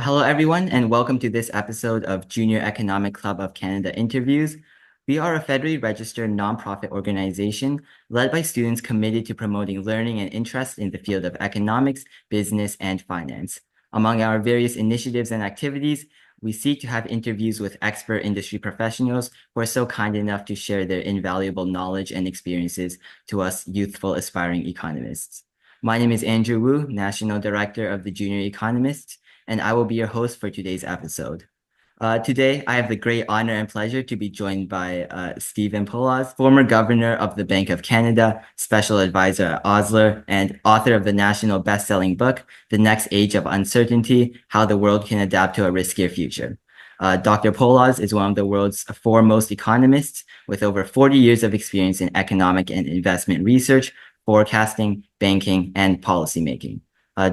Hello, everyone, and welcome to this episode of Junior Economic Club of Canada Interviews. We are a federally registered nonprofit organization led by students committed to promoting learning and interest in the field of economics, business, and finance. Among our various initiatives and activities, we seek to have interviews with expert industry professionals who are so kind enough to share their invaluable knowledge and experiences to us youthful aspiring economists. My name is Andrew Wu, National Director of the Junior Economists, and I will be your host for today's episode. Today, I have the great honor and pleasure to be joined by Stephen Poloz, former governor of the Bank of Canada, special advisor at Osler, and author of the national best-selling book, The Next Age of Uncertainty: How the World Can Adapt to a Riskier Future. Dr. Poloz is one of the world's foremost economists with over 40 years of experience in economic and investment research, forecasting, banking, and policymaking.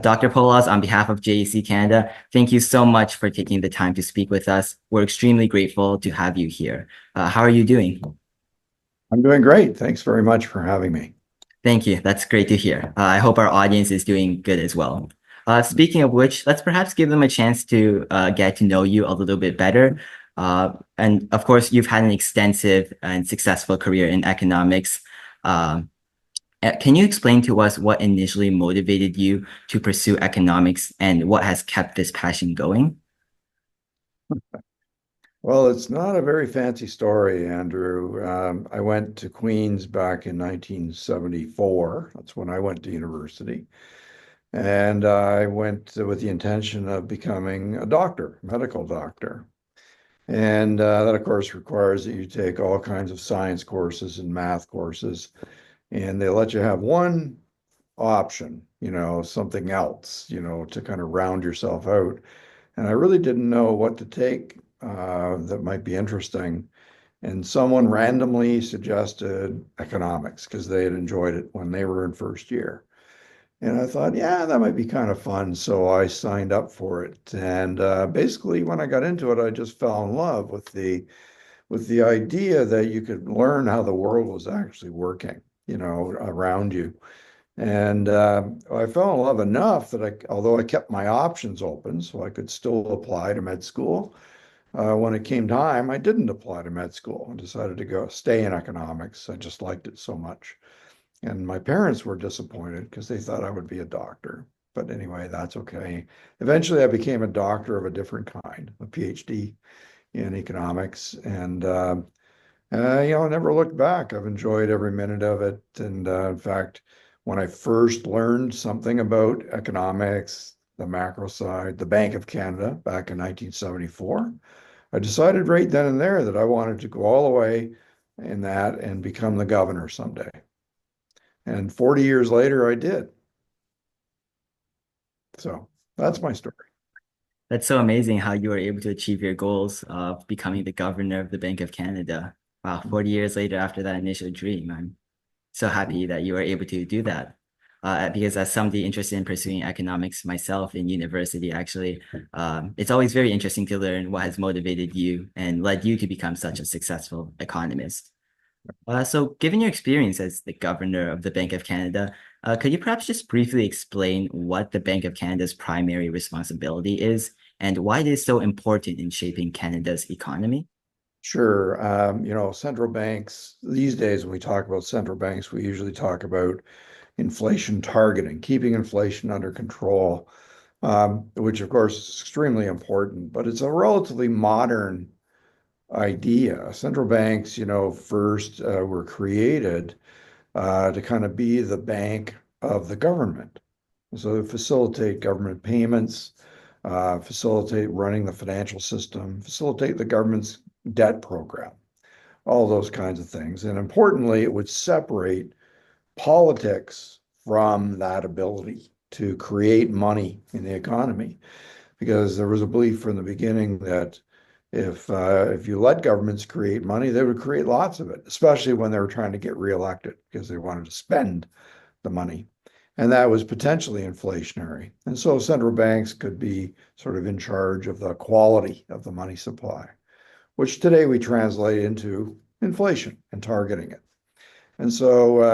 Dr. Poloz, on behalf of JEC Canada, thank you so much for taking the time to speak with us. We're extremely grateful to have you here. How are you doing? I'm doing great. Thanks very much for having me. Thank you. That's great to hear. I hope our audience is doing good as well. Speaking of which, let's perhaps give them a chance to get to know you a little bit better. And of course, you've had an extensive and successful career in economics. Can you explain to us what initially motivated you to pursue economics and what has kept this passion going? Well, it's not a very fancy story, Andrew. I went to Queen's back in 1974. That's when I went to university. And I went with the intention of becoming a doctor, medical doctor. And that, of course, requires that you take all kinds of science courses and math courses. And they let you have one option, something else, to kind of round yourself out. And I really didn't know what to take that might be interesting. And someone randomly suggested economics because they had enjoyed it when they were in first year. And I thought, yeah, that might be kind of fun. So I signed up for it. And basically, when I got into it, I just fell in love with the idea that you could learn how the world was actually working, around you. And I fell in love enough that although I kept my options open, so I could still apply to med school, when it came time, I didn't apply to med school and decided to stay in economics. I just liked it so much. And my parents were disappointed because they thought I would be a doctor. But anyway, that's okay. Eventually, I became a doctor of a different kind, a PhD in economics. And I never looked back. I've enjoyed every minute of it. And in fact, when I first learned something about economics, the macro side, the Bank of Canada back in 1974, I decided right then and there that I wanted to go all the way in that and become the governor someday. And 40 years later, I did. So that's my story. That's so amazing how you were able to achieve your goals of becoming the governor of the Bank of Canada. Wow, 40 years later after that initial dream, I'm so happy that you were able to do that. Because as somebody interested in pursuing economics myself in university, actually, it's always very interesting to learn what has motivated you and led you to become such a successful economist. So given your experience as the governor of the Bank of Canada, could you perhaps just briefly explain what the Bank of Canada's primary responsibility is and why it is so important in shaping Canada's economy? Sure. Central banks, these days, when we talk about central banks, we usually talk about inflation targeting, keeping inflation under control, which of course is extremely important, but it's a relatively modern idea. Central banks, first were created to kind of be the bank of the government. So facilitate government payments, facilitate running the financial system, facilitate the government's debt program, all those kinds of things. And importantly, it would separate politics from that ability to create money in the economy, because there was a belief from the beginning that if you let governments create money, they would create lots of it, especially when they were trying to get reelected because they wanted to spend the money. And that was potentially inflationary. And so central banks could be sort of in charge of the quality of the money supply, which today we translate into inflation and targeting it. And so,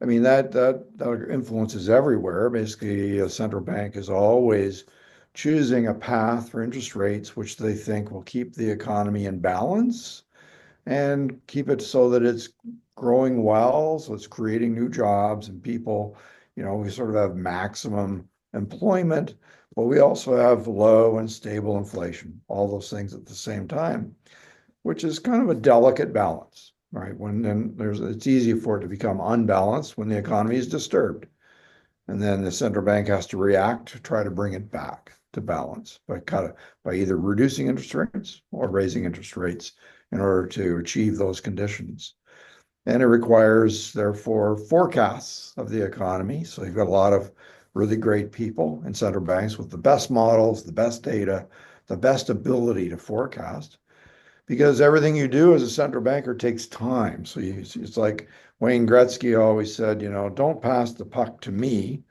I mean, that influence is everywhere. Basically, a central bank is always choosing a path for interest rates which they think will keep the economy in balance and keep it so that it's growing well, so it's creating new jobs and people, we sort of have maximum employment, but we also have low and stable inflation, all those things at the same time, which is kind of a delicate balance, right? It's easy for it to become unbalanced when the economy is disturbed. And then the central bank has to react to try to bring it back to balance by either reducing interest rates or raising interest rates in order to achieve those conditions. And it requires, therefore, forecasts of the economy. So you've got a lot of really great people in central banks with the best models, the best data, the best ability to forecast. Because everything you do as a central banker takes time. So it's like Wayne Gretzky always said, don't pass the puck to me,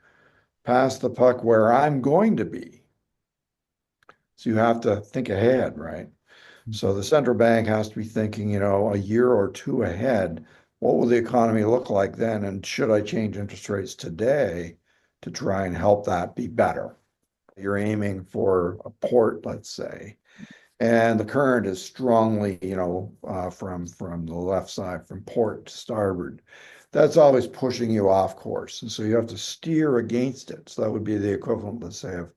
pass the puck where I'm going to be. So you have to think ahead, right? So the central bank has to be thinking, a year or two ahead, what will the economy look like then? And should I change interest rates today to try and help that be better? You're aiming for a port, let's say, and the current is strongly, from the left side, from port to starboard. That's always pushing you off course. And so you have to steer against it. So that would be the equivalent, let's say, of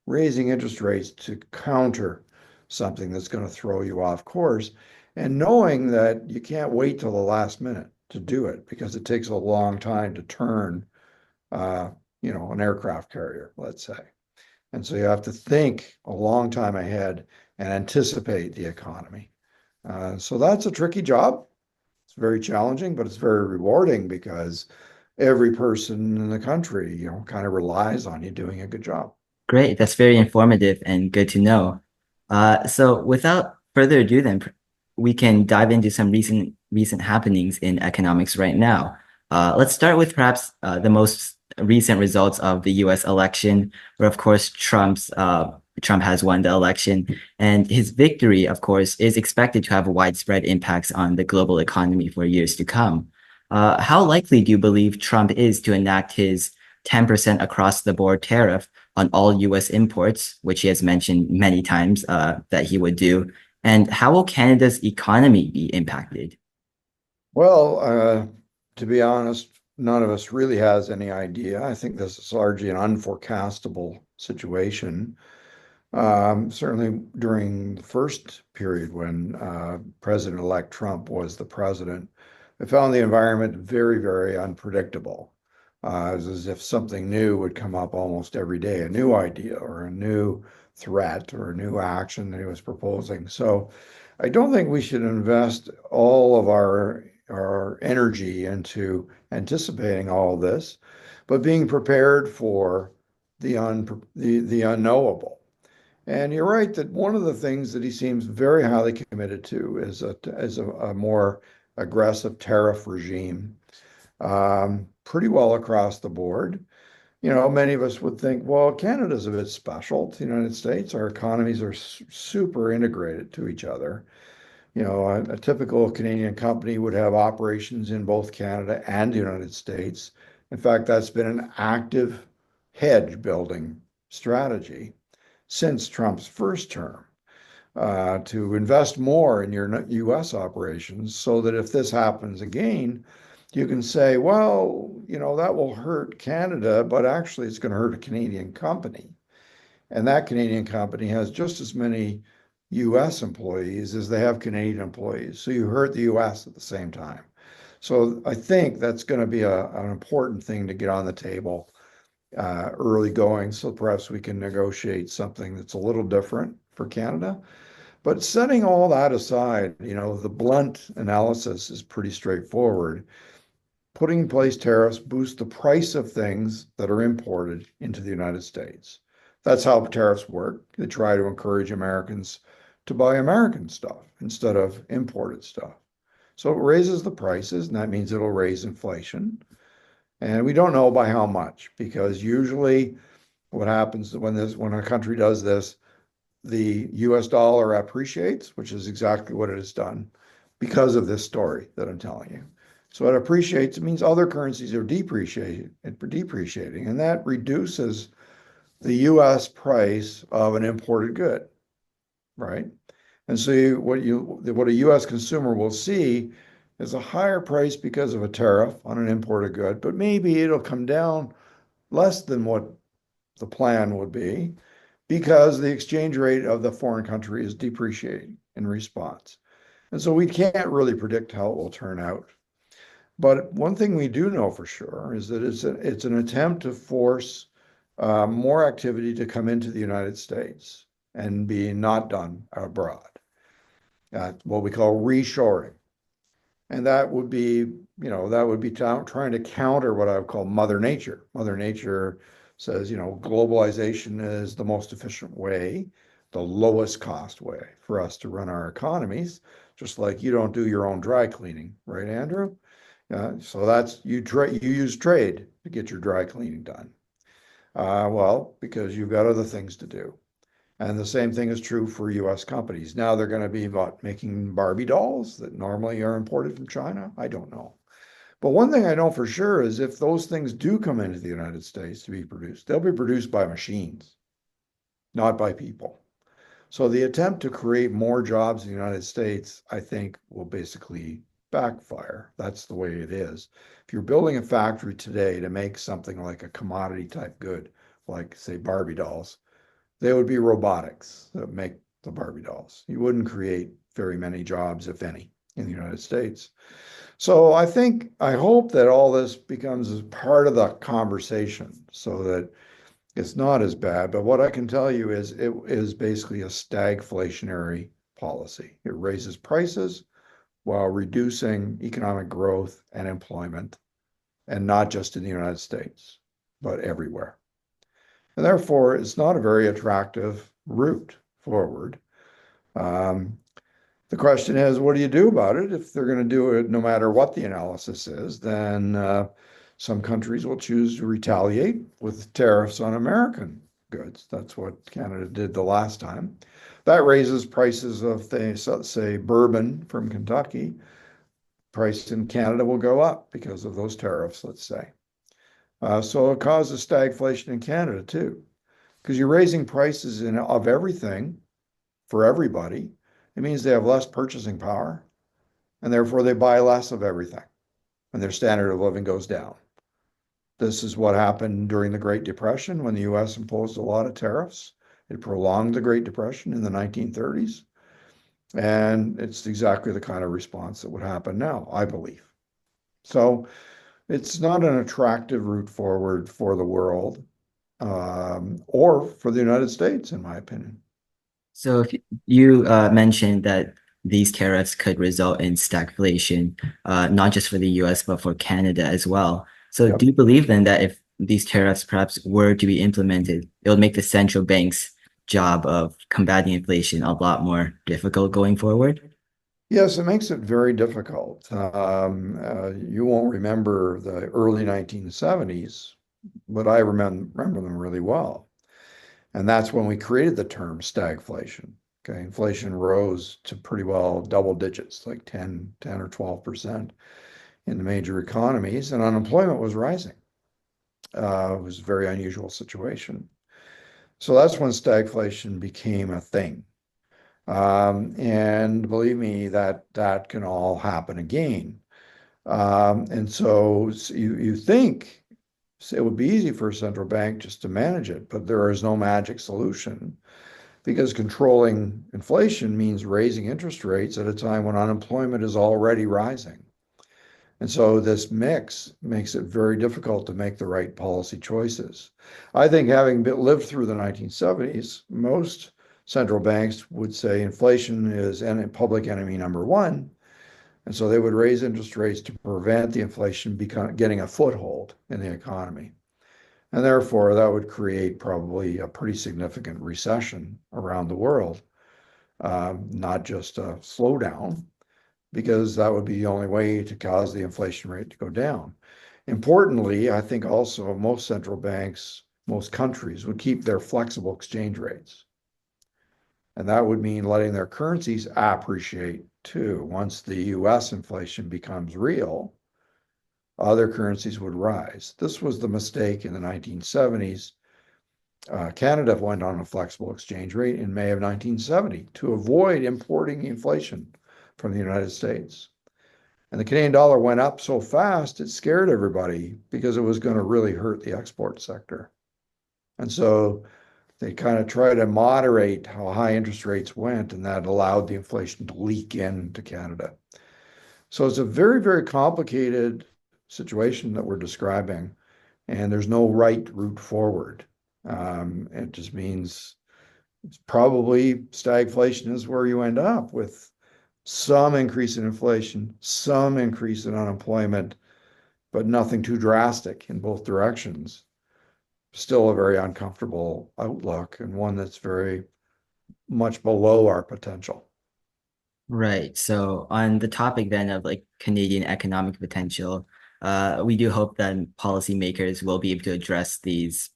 raising interest rates to counter something that's going to throw you off course. And knowing that you can't wait till the last minute to do it because it takes a long time to turn, an aircraft carrier, let's say. And so you have to think a long time ahead and anticipate the economy. So that's a tricky job. It's very challenging, but it's very rewarding because every person in the country, kind of relies on you doing a good job. Great. That's very informative and good to know. So without further ado, then we can dive into some recent happenings in economics right now. Let's start with perhaps the most recent results of the U.S. election, where of course Trump has won the election, and his victory, of course, is expected to have widespread impacts on the global economy for years to come. How likely do you believe Trump is to enact his 10% across the board tariff on all US imports, which he has mentioned many times that he would do? And how will Canada's economy be impacted? Well, to be honest, none of us really has any idea. I think this is largely an unforecastable situation. Certainly during the first period when President-elect Trump was the president, I found the environment very, very unpredictable. It was as if something new would come up almost every day, a new idea or a new threat or a new action that he was proposing. So I don't think we should invest all of our energy into anticipating all this, but being prepared for the unknowable. And you're right that one of the things that he seems very highly committed to is a more aggressive tariff regime, pretty well across the board. Many of us would think, well, Canada's a bit special to the United States. Our economies are super integrated to each other. A typical Canadian company would have operations in both Canada and the United States. In fact, that's been an active hedge building strategy since Trump's first term, to invest more in your US operations so that if this happens again, you can say, well, that will hurt Canada, but actually it's going to hurt a Canadian company. And that Canadian company has just as many US employees as they have Canadian employees. So you hurt the US at the same time. So I think that's going to be an important thing to get on the table early going. So perhaps we can negotiate something that's a little different for Canada. But setting all that aside, the blunt analysis is pretty straightforward. Putting in place tariffs boosts the price of things that are imported into the United States. That's how tariffs work. They try to encourage Americans to buy American stuff instead of imported stuff. So it raises the prices, and that means it'll raise inflation. And we don't know by how much, because usually what happens when a country does this, the US dollar appreciates, which is exactly what it has done because of this story that I'm telling you. So it appreciates, it means other currencies are depreciating, and that reduces the US price of an imported good, right? And so what a US consumer will see is a higher price because of a tariff on an imported good, but maybe it'll come down less than what the plan would be because the exchange rate of the foreign country is depreciating in response. And so we can't really predict how it will turn out. But one thing we do know for sure is that it's an attempt to force more activity to come into the United States and be not done abroad. What we call reshoring. And that would be, trying to counter what I would call Mother Nature. Mother Nature says, globalization is the most efficient way, the lowest cost way for us to run our economies, just like you don't do your own dry cleaning, right, Andrew? So that's you use trade to get your dry cleaning done. Well, because you've got other things to do. And the same thing is true for US companies. Now they're going to be making Barbie dolls that normally are imported from China. I don't know. But one thing I know for sure is if those things do come into the United States to be produced, they'll be produced by machines, not by people. So the attempt to create more jobs in the United States, I think, will basically backfire. That's the way it is. If you're building a factory today to make something like a commodity type good, like say Barbie dolls, they would be robotics that make the Barbie dolls. You wouldn't create very many jobs, if any, in the United States. So I hope that all this becomes as part of the conversation so that it's not as bad. But what I can tell you is it is basically a stagflationary policy. It raises prices while reducing economic growth and employment, and not just in the United States, but everywhere. And therefore, it's not a very attractive route forward. The question is, what do you do about it? If they're going to do it, no matter what the analysis is, then some countries will choose to retaliate with tariffs on American goods. That's what Canada did the last time. That raises prices of, say, bourbon from Kentucky. Price in Canada will go up because of those tariffs, let's say. So it causes stagflation in Canada too, because you're raising prices of everything for everybody. It means they have less purchasing power, and therefore they buy less of everything, and their standard of living goes down. This is what happened during the Great Depression when the US imposed a lot of tariffs. It prolonged the Great Depression in the 1930s, and it's exactly the kind of response that would happen now, I believe. So it's not an attractive route forward for the world or for the United States, in my opinion. So if you mentioned that these tariffs could result in stagflation, not just for the US, but for Canada as well. So Yep. do you believe then that if these tariffs perhaps were to be implemented, it would make the central bank's job of combating inflation a lot more difficult going forward? Yes, it makes it very difficult. You won't remember the early 1970s, but I remember them really well. And that's when we created the term stagflation. Okay, inflation rose to pretty well double digits, like 10 or 12% in the major economies, and unemployment was rising. It was a very unusual situation. So that's when stagflation became a thing. And believe me, that can all happen again. And so you think it would be easy for a central bank just to manage it, but there is no magic solution because controlling inflation means raising interest rates at a time when unemployment is already rising. And so this mix makes it very difficult to make the right policy choices. I think having lived through the 1970s, most central banks would say inflation is public enemy number one. And so they would raise interest rates to prevent the inflation getting a foothold in the economy. And therefore, that would create probably a pretty significant recession around the world, not just a slowdown, because that would be the only way to cause the inflation rate to go down. Importantly, I think also most central banks, most countries would keep their flexible exchange rates. And that would mean letting their currencies appreciate too. Once the US inflation becomes real, other currencies would rise. This was the mistake in the 1970s Canada went on a flexible exchange rate in May of 1970 to avoid importing inflation from the United States. And the Canadian dollar went up so fast, it scared everybody because it was going to really hurt the export sector. And so they kind of tried to moderate how high interest rates went, and that allowed the inflation to leak into Canada. So it's a very, very complicated situation that we're describing, and there's no right route forward. It just means it's probably stagflation is where you end up with some increase in inflation, some increase in unemployment, but nothing too drastic in both directions. Still a very uncomfortable outlook and one that's very much below our potential. Right. So on the topic then of like Canadian economic potential, we do hope that policymakers will be able to address this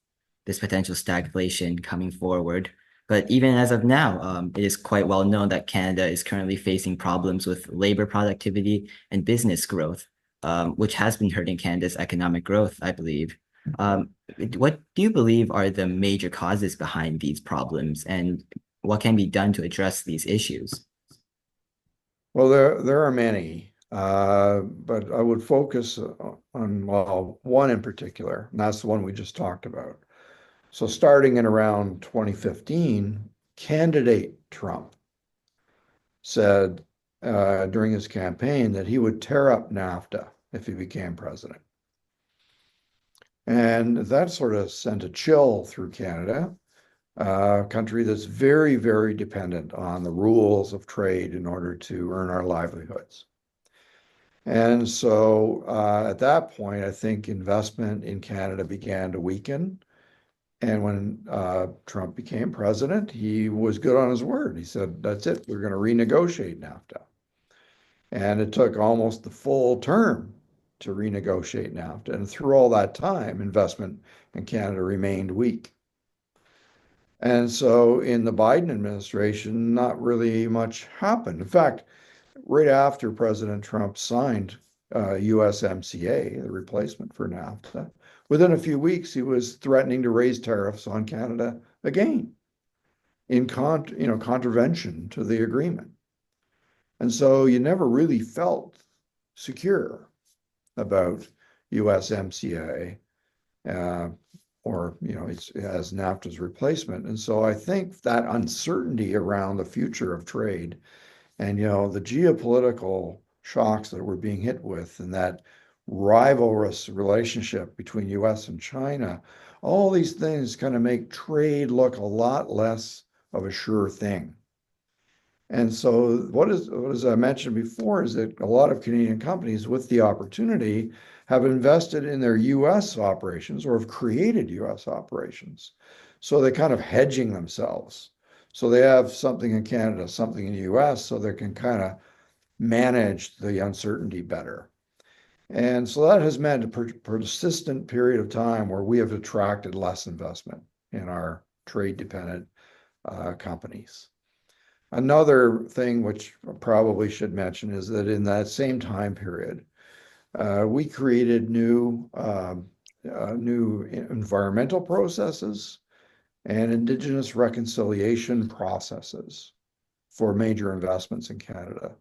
potential stagflation coming forward. But even as of now, it is quite well known that Canada is currently facing problems with labor productivity and business growth, which has been hurting Canada's economic growth, I believe. Um, what do you believe are the major causes behind these problems, and what can be done to address these issues? Well, there are many, but I would focus on, well, one in particular, and that's the one we just talked about. So starting in around 2015, candidate Trump said during his campaign that he would tear up NAFTA if he became president. And that sort of sent a chill through Canada, a country that's very, very dependent on the rules of trade in order to earn our livelihoods. And so at that point, I think investment in Canada began to weaken. And when Trump became president, he was good on his word. He said, that's it, we're going to renegotiate NAFTA. And it took almost the full term to renegotiate NAFTA. And through all that time, investment in Canada remained weak. And so in the Biden administration, not really much happened. In fact, right after President Trump signed USMCA, the replacement for NAFTA, within a few weeks, he was threatening to raise tariffs on Canada again in contravention to the agreement. And so you never really felt secure about USMCA or as NAFTA's replacement. And so I think that uncertainty around the future of trade and the geopolitical shocks that we're being hit with and that rivalrous relationship between US and China, all these things kind of make trade look a lot less of a sure thing. And so what as I mentioned before, is that a lot of Canadian companies with the opportunity have invested in their US operations or have created US operations. So they're kind of hedging themselves. So they have something in Canada, something in the US, so they can kind of manage the uncertainty better. And so that has meant a persistent period of time where we have attracted less investment in our trade dependent companies. Another thing which I probably should mention is that in that same time period, we created new environmental processes and Indigenous reconciliation processes for major investments in Canada.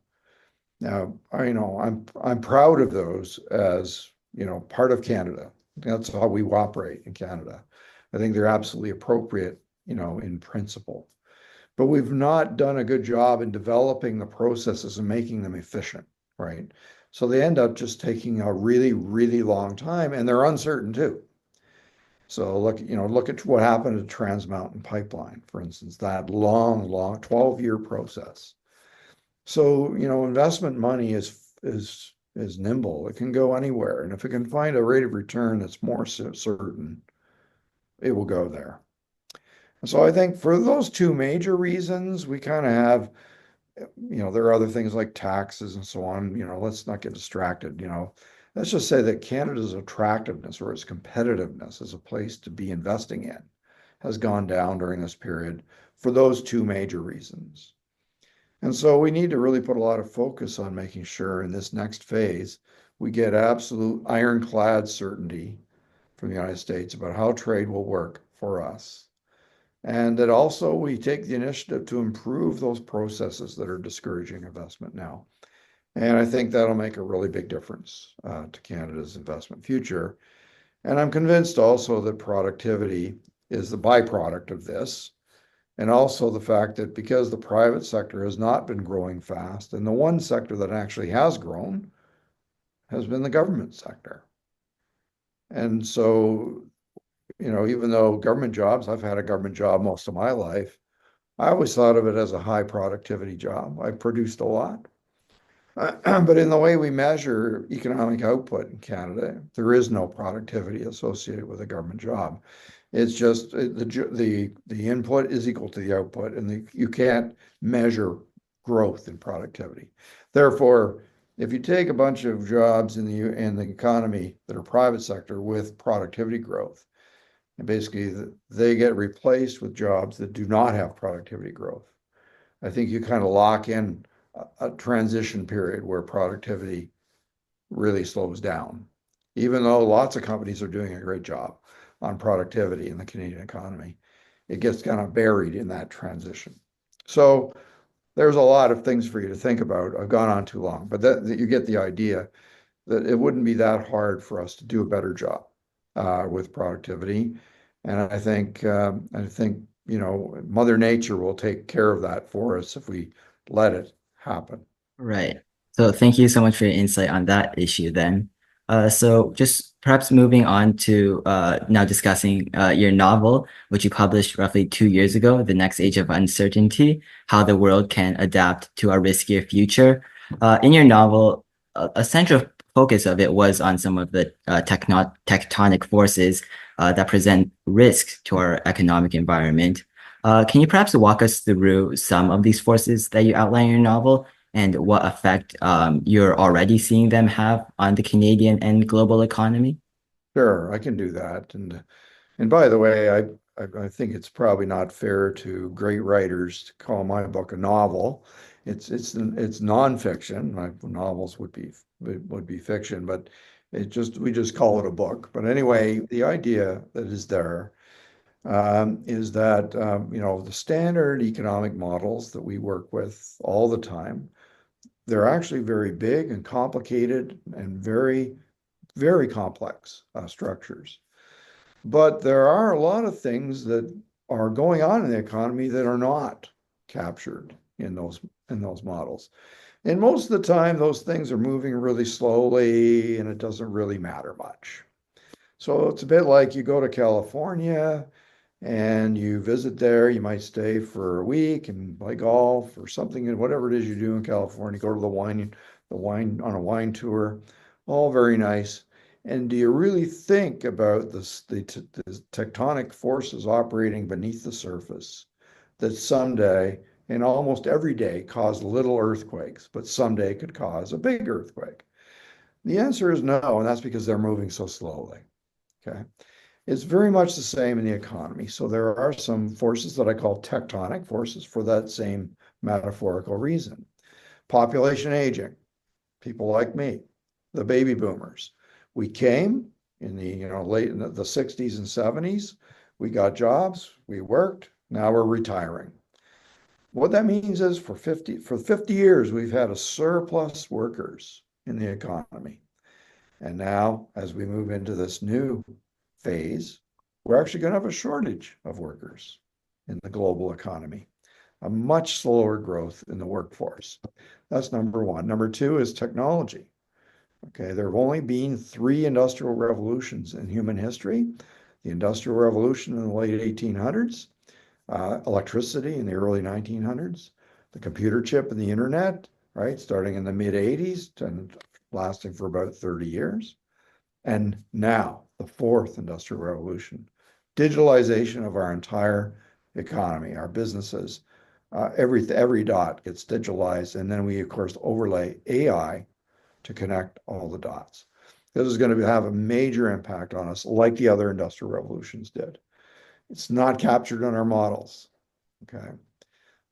Now, I'm proud of those as part of Canada. That's how we operate in Canada. I think they're absolutely appropriate, in principle. But we've not done a good job in developing the processes and making them efficient, right? So they end up just taking a really, really long time, and they're uncertain too. So look at what happened to Trans Mountain Pipeline, for instance, that long, 12-year process. So, investment money is nimble. It can go anywhere. And if it can find a rate of return that's more certain, it will go there. So I think for those two major reasons, we kind of have, there are other things like taxes and so on. Let's not get distracted. Let's just say that Canada's attractiveness or its competitiveness as a place to be investing in has gone down during this period for those two major reasons. And so we need to really put a lot of focus on making sure in this next phase we get absolute ironclad certainty from the United States about how trade will work for us. and that also we take the initiative to improve those processes that are discouraging investment now. And I think that'll make a really big difference to Canada's investment future. And I'm convinced also that productivity is the byproduct of this. And also the fact that because the private sector has not been growing fast, and the one sector that actually has grown has been the government sector. And so, even though government jobs, I've had a government job most of my life, I always thought of it as a high productivity job. I produced a lot. But in the way we measure economic output in Canada, there is no productivity associated with a government job. It's just the input is equal to the output, and you can't measure growth in productivity. Therefore, if you take a bunch of jobs in the economy that are private sector with productivity growth, and basically they get replaced with jobs that do not have productivity growth, I think you kind of lock in a transition period where productivity really slows down, even though lots of companies are doing a great job on productivity in the Canadian economy. It gets kind of buried in that transition. So there's a lot of things for you to think about. I've gone on too long, but that you get the idea that it wouldn't be that hard for us to do a better job with productivity. And I think Mother Nature will take care of that for us if we let it happen. Right. So thank you so much for your insight on that issue then. So just perhaps moving on to now discussing your novel, which you published roughly 2 years ago, The Next Age of Uncertainty, How the World Can Adapt to a Riskier Future. In your novel, a central focus of it was on some of the tectonic forces that present risks to our economic environment. Can you perhaps walk us through some of these forces that you outline in your novel and what effect you're already seeing them have on the Canadian and global economy? Sure, I can do that. And by the way, I think it's probably not fair to great writers to call my book a novel. It's nonfiction. My novels would be fiction, but we just call it a book. But anyway, the idea that is there is that the standard economic models that we work with all the time, they're actually very big and complicated and very, very complex structures. But there are a lot of things that are going on in the economy that are not captured in those models. And most of the time, those things are moving really slowly, and it doesn't really matter much. So it's a bit like you go to California and you visit there. You might stay for a week and play golf or something, and whatever it is you do in California, go to the wine on a wine tour, all very nice. And do you really think about the tectonic forces operating beneath the surface that someday and almost every day cause little earthquakes, but someday could cause a big earthquake? The answer is no, and that's because they're moving so slowly. Okay. It's very much the same in the economy. So there are some forces that I call tectonic forces for that same metaphorical reason. Population aging, people like me, the baby boomers. We came in the late in the 60s and 70s. We got jobs, we worked, now we're retiring. What that means is for 50 years, we've had a surplus workers in the economy. And now, as we move into this new phase, we're actually going to have a shortage of workers in the global economy, a much slower growth in the workforce. That's number one. Number two is technology. Okay, there have only been 3 industrial revolutions in human history. The Industrial Revolution in the late 1800s, electricity in the early 1900s, the computer chip and the internet, right, starting in the mid 80s and lasting for about 30 years. And now, the 4th industrial revolution, digitalization of our entire economy, our businesses. Every dot gets digitalized, and then we, of course, overlay AI to connect all the dots. This is going to have a major impact on us, like the other industrial revolutions did. It's not captured in our models. Okay.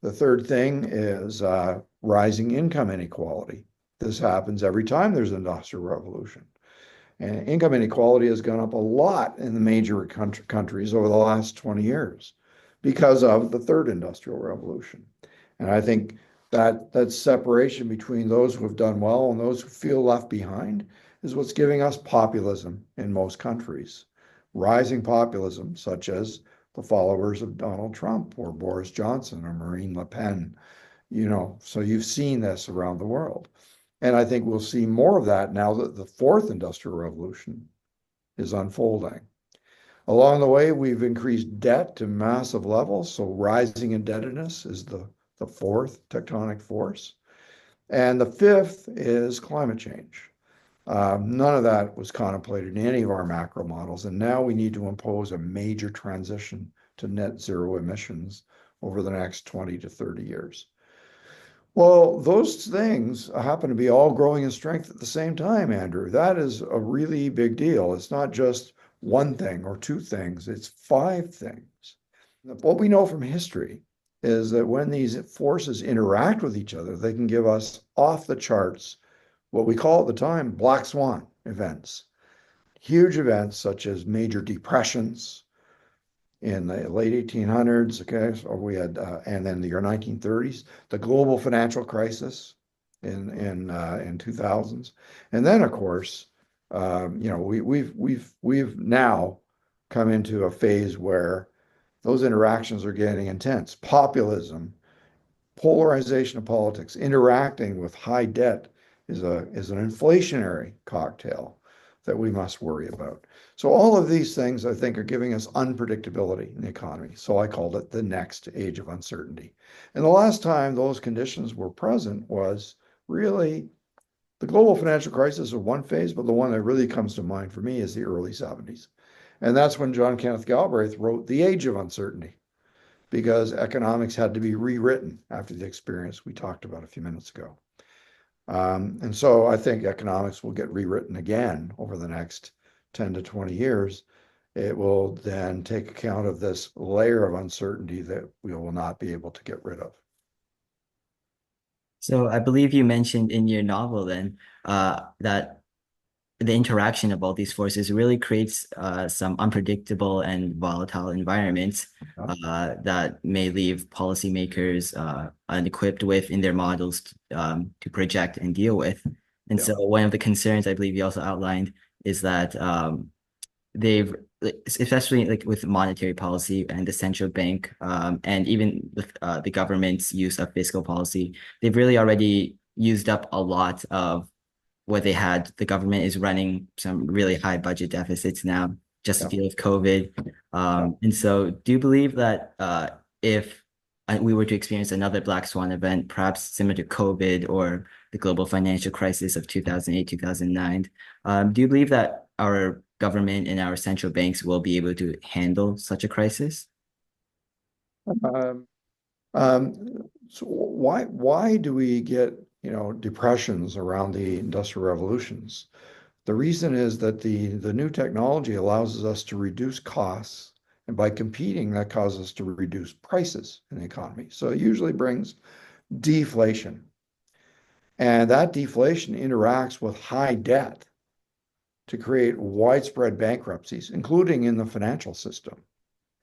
The third thing is rising income inequality. This happens every time there's an industrial revolution. And income inequality has gone up a lot in the major countries over the last 20 years because of the third industrial revolution. And I think that separation between those who have done well and those who feel left behind is what's giving us populism in most countries. Rising populism, such as the followers of Donald Trump or Boris Johnson or Marine Le Pen, so you've seen this around the world. And I think we'll see more of that now that the fourth industrial revolution is unfolding. Along the way, we've increased debt to massive levels. So rising indebtedness is the fourth tectonic force. And the fifth is climate change. None of that was contemplated in any of our macro models. And now we need to impose a major transition to net zero emissions over the next 20 to 30 years. Well, those things happen to be all growing in strength at the same time, Andrew. That is a really big deal. It's not just one thing or two things, it's five things. What we know from history is that when these forces interact with each other, they can give us off the charts, what we call at the time, black swan events. Huge events such as major depressions in the late 1800s, okay, so we had, and then the year 1930s, the global financial crisis in 2000s, and then of course, we've now come into a phase where those interactions are getting intense. Populism, polarization of politics, interacting with high debt is an inflationary cocktail that we must worry about. So all of these things, I think, are giving us unpredictability in the economy. So I called it the next age of uncertainty. And the last time those conditions were present was really the global financial crisis of one phase, but the one that really comes to mind for me is the early 70s. And that's when John Kenneth Galbraith wrote The Age of Uncertainty, because economics had to be rewritten after the experience we talked about a few minutes ago. And so I think economics will get rewritten again over the next 10 to 20 years. It will then take account of this layer of uncertainty that we will not be able to get rid of. So I believe you mentioned in your novel then that the interaction of all these forces really creates some unpredictable and volatile environments that may leave policymakers unequipped with in their models to project and deal with. And so one of the concerns I believe you also outlined is that they've, especially like with monetary policy and the central bank, and even with the government's use of fiscal policy, they've really already used up a lot of what they had. The government is running some really high budget deficits now, just to deal with COVID. And so do you believe that if we were to experience another black swan event, perhaps similar to COVID or the global financial crisis of 2008, 2009, do you believe that our government and our central banks will be able to handle such a crisis? So why do we get depressions around the industrial revolutions? The reason is that the new technology allows us to reduce costs, and by competing, that causes us to reduce prices in the economy. So it usually brings deflation, and that deflation interacts with high debt to create widespread bankruptcies, including in the financial system.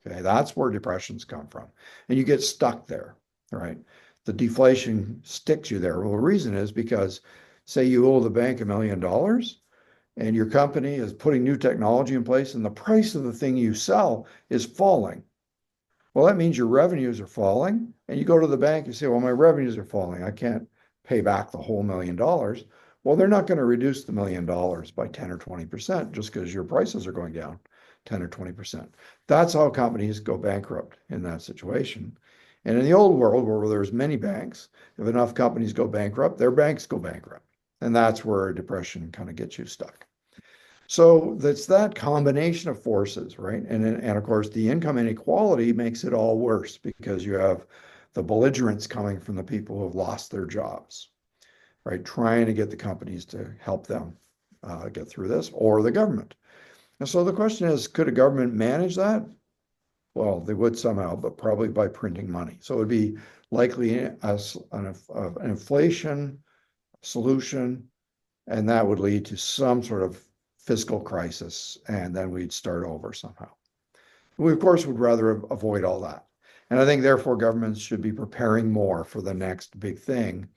Okay, that's where depressions come from, and you get stuck there, right? The deflation sticks you there. Well, the reason is because, say you owe the bank $1 million and your company is putting new technology in place and the price of the thing you sell is falling. Well, that means your revenues are falling, and you go to the bank and say, well, my revenues are falling. I can't pay back the whole $1 million. Well, they're not going to reduce the $1 million by 10 or 20% just because your prices are going down 10 or 20%. That's how companies go bankrupt in that situation. And in the old world, where there's many banks, if enough companies go bankrupt, their banks go bankrupt. And that's where depression kind of gets you stuck. So that's that combination of forces, right? And of course, the income inequality makes it all worse because you have the belligerents coming from the people who have lost their jobs, right? Trying to get the companies to help them get through this, or the government. And so the question is, could a government manage that? Well, they would somehow, but probably by printing money. So it would be likely an inflation solution, and that would lead to some sort of fiscal crisis, and then we'd start over somehow. We, of course, would rather avoid all that. And I think therefore governments should be preparing more for the next big thing.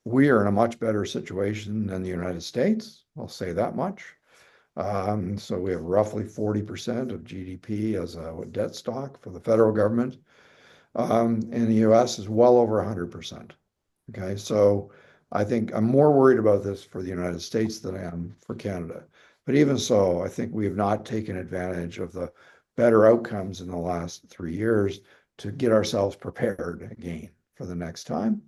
We are in a much better situation than the United States. I'll say that much. So we have roughly 40% of GDP as a debt stock for the federal government. And the US is well over 100%. Okay, so I think I'm more worried about this for the United States than I am for Canada. But even so, I think we have not taken advantage of the better outcomes in the last 3 years to get ourselves prepared again for the next time.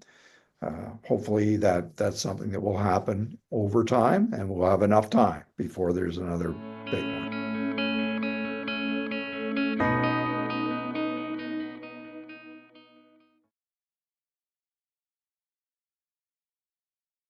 Hopefully that's something that will happen over time, and we'll have enough time before there's another big one.